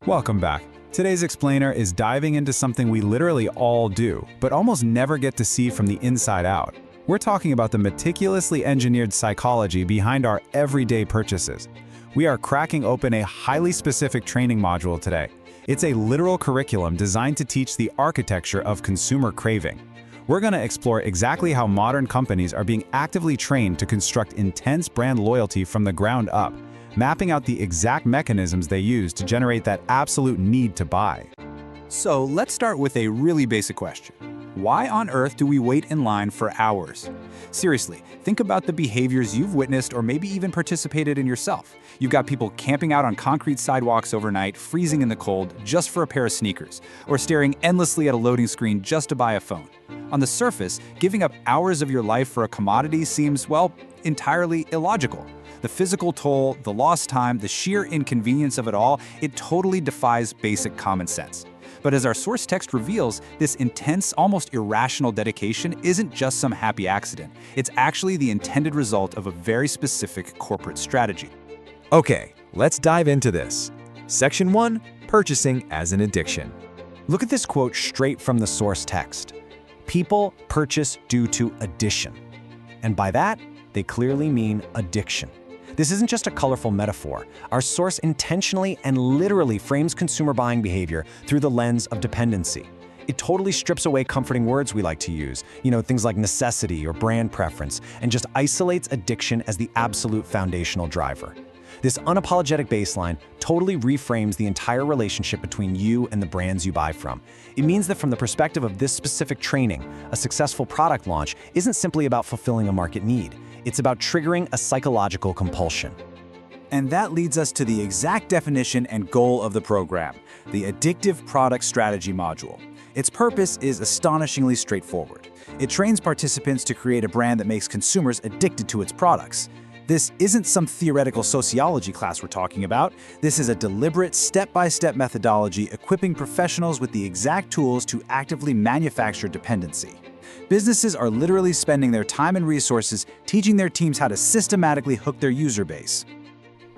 Welcome back. Today's explainer is diving into something we literally all do, but almost never get to see from the inside out. We're talking about the meticulously engineered psychology behind our everyday purchases. We are cracking open a highly specific training module today. It's a literal curriculum designed to teach the architecture of consumer craving. We're going to explore exactly how modern companies are being actively trained to construct intense brand loyalty from the ground up, mapping out the exact mechanisms they use to generate that absolute need to buy. So let's start with a really basic question. Why on earth do we wait in line for hours? Seriously, think about the behaviors you've witnessed or maybe even participated in yourself. You've got people camping out on concrete sidewalks overnight, freezing in the cold just for a pair of sneakers, or staring endlessly at a loading screen just to buy a phone. On the surface, giving up hours of your life for a commodity seems, well, entirely illogical. The physical toll, the lost time, the sheer inconvenience of it all, it totally defies basic common sense. But as our source text reveals, this intense, almost irrational dedication isn't just some happy accident. It's actually the intended result of a very specific corporate strategy. Okay, let's dive into this. Section 1, Purchasing as an Addiction. Look at this quote straight from the source text. People purchase due to addition. And by that, they clearly mean addiction. This isn't just a colorful metaphor. Our source intentionally and literally frames consumer buying behavior through the lens of dependency. It totally strips away comforting words we like to use, things like necessity or brand preference, and just isolates addiction as the absolute foundational driver. This unapologetic baseline totally reframes the entire relationship between you and the brands you buy from. It means that from the perspective of this specific training, a successful product launch isn't simply about fulfilling a market need. It's about triggering a psychological compulsion. And that leads us to the exact definition and goal of the program, the Addictive Product Strategy module. Its purpose is astonishingly straightforward. It trains participants to create a brand that makes consumers addicted to its products. This isn't some theoretical sociology class we're talking about. This is a deliberate, step-by-step methodology equipping professionals with the exact tools to actively manufacture dependency. Businesses are literally spending their time and resources teaching their teams how to systematically hook their user base.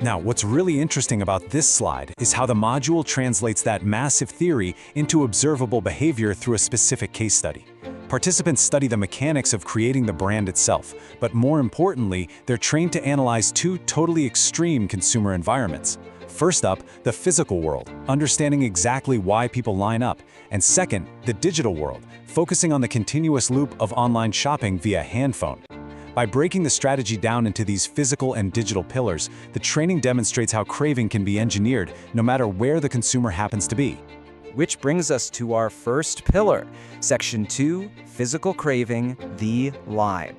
Now, what's really interesting about this slide is how the module translates that massive theory into observable behavior through a specific case study. Participants study the mechanics of creating the brand itself, but more importantly, they're trained to analyze two totally extreme consumer environments. First up, the physical world, understanding exactly why people line up, and second, the digital world, focusing on the continuous loop of online shopping via handphone. By breaking the strategy down into these physical and digital pillars, the training demonstrates how craving can be engineered no matter where the consumer happens to be. Which brings us to our first pillar, Section 2, Physical Craving, the Line.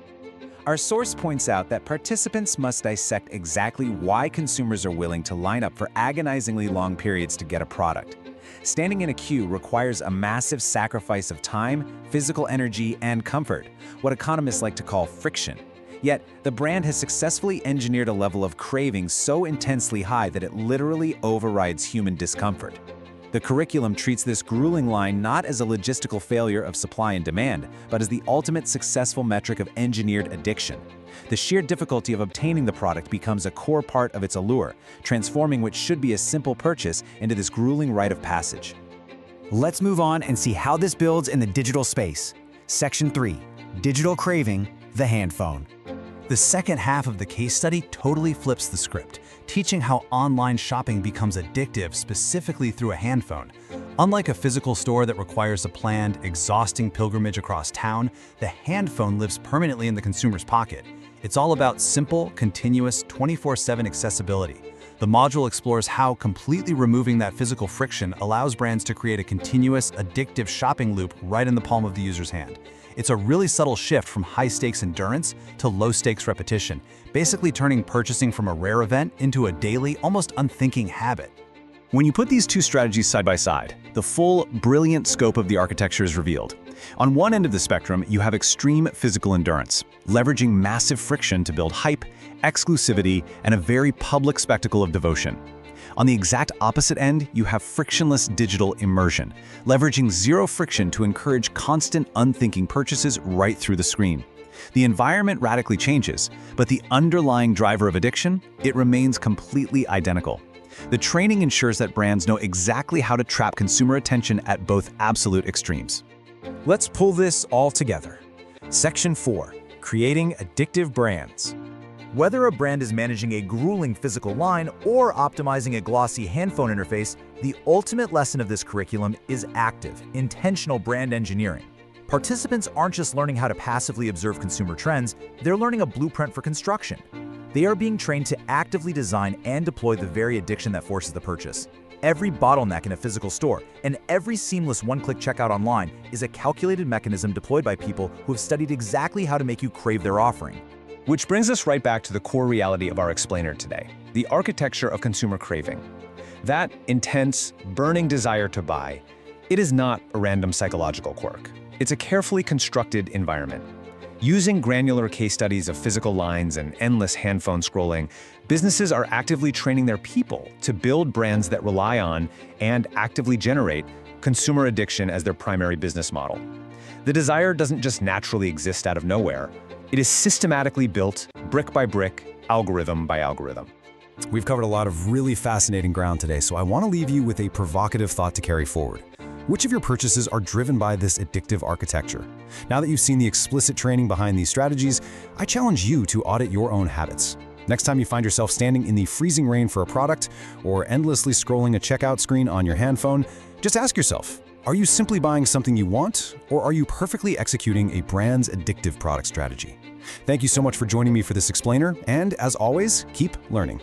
Our source points out that participants must dissect exactly why consumers are willing to line up for agonizingly long periods to get a product. Standing in a queue requires a massive sacrifice of time, physical energy, and comfort, what economists like to call friction. Yet, the brand has successfully engineered a level of craving so intensely high that it literally overrides human discomfort. The curriculum treats this grueling line not as a logistical failure of supply and demand, but as the ultimate successful metric of engineered addiction. The sheer difficulty of obtaining the product becomes a core part of its allure, transforming what should be a simple purchase into this grueling rite of passage. Let's move on and see how this builds in the digital space. Section 3, Digital Craving, the Handphone. The second half of the case study totally flips the script, teaching how online shopping becomes addictive specifically through a handphone. Unlike a physical store that requires a planned, exhausting pilgrimage across town, the handphone lives permanently in the consumer's pocket. It's all about simple, continuous, 24/7 accessibility. The module explores how completely removing that physical friction allows brands to create a continuous, addictive shopping loop right in the palm of the user's hand. It's a really subtle shift from high-stakes endurance to low-stakes repetition, basically turning purchasing from a rare event into a daily, almost unthinking habit. When you put these two strategies side by side, the full, brilliant scope of the architecture is revealed. On one end of the spectrum, you have extreme physical endurance, leveraging massive friction to build hype, exclusivity, and a very public spectacle of devotion. On the exact opposite end, you have frictionless digital immersion, leveraging zero friction to encourage constant, unthinking purchases right through the screen. The environment radically changes, but the underlying driver of addiction, it remains completely identical. The training ensures that brands know exactly how to trap consumer attention at both absolute extremes. Let's pull this all together. Section 4. Creating addictive brands. Whether a brand is managing a grueling physical line or optimizing a glossy handphone interface, the ultimate lesson of this curriculum is active, intentional brand engineering. Participants aren't just learning how to passively observe consumer trends, they're learning a blueprint for construction. They are being trained to actively design and deploy the very addiction that forces the purchase. Every bottleneck in a physical store and every seamless one-click checkout online is a calculated mechanism deployed by people who have studied exactly how to make you crave their offering. Which brings us right back to the core reality of our explainer today, the architecture of consumer craving. That intense, burning desire to buy, it is not a random psychological quirk. It's a carefully constructed environment. Using granular case studies of physical lines and endless handphone scrolling, businesses are actively training their people to build brands that rely on and actively generate consumer addiction as their primary business model. The desire doesn't just naturally exist out of nowhere. It is systematically built, brick by brick, algorithm by algorithm. We've covered a lot of really fascinating ground today, so I want to leave you with a provocative thought to carry forward. Which of your purchases are driven by this addictive architecture? Now that you've seen the explicit training behind these strategies, I challenge you to audit your own habits. Next time you find yourself standing in the freezing rain for a product or endlessly scrolling a checkout screen on your handphone, just ask yourself, are you simply buying something you want, or are you perfectly executing a brand's addictive product strategy? Thank you so much for joining me for this explainer, and as always, keep learning.